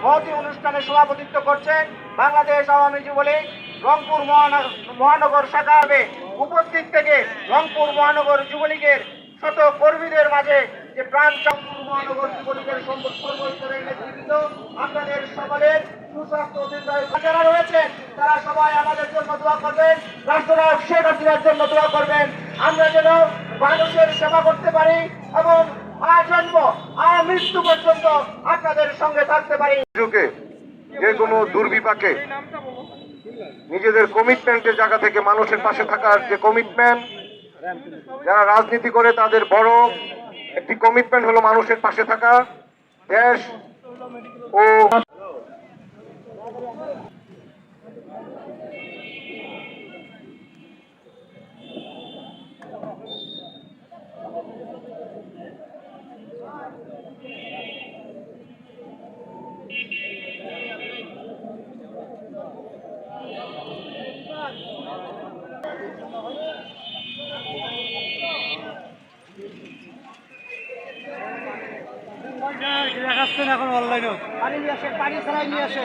মহতী অনুষ্ঠানে সভাপতিত্ব করছেন বাংলাদেশ আওয়ামী যুবলীগ রংপুর মহানগর শাখা। উপস্থিত থেকে রংপুর মহানগর যুবলীগের শত কর্মীদের মাঝে যে প্রাণ রংপুর মহানগর যুবলীগের সর্বস্তরের নেতৃত্ব, আপনাদের সকলের সুস্বাস্থ্য দীর্ঘায়ু যারা রয়েছেন তারা সবাই আমাদের জন্য দোয়া করবেন, রাষ্ট্রনায়ক শেখ হাসিনার জন্য দোয়া করবেন। আমরা যেন মানুষের সেবা করতে পারি এবং আজন্ম মৃত্যু পর্যন্ত আপনাদের সঙ্গে থাকতে পারি। যে কোনো দুর্বিপাকে নিজেদের কমিটমেন্টের জায়গা থেকে মানুষের পাশে থাকার যে কমিটমেন্ট, যারা রাজনীতি করে তাদের বড় একটি কমিটমেন্ট হলো মানুষের পাশে থাকা। দেশ ও এখন অনলাইনে পানি নিয়ে আসে, পানি ছাড়াই নিয়ে আসে।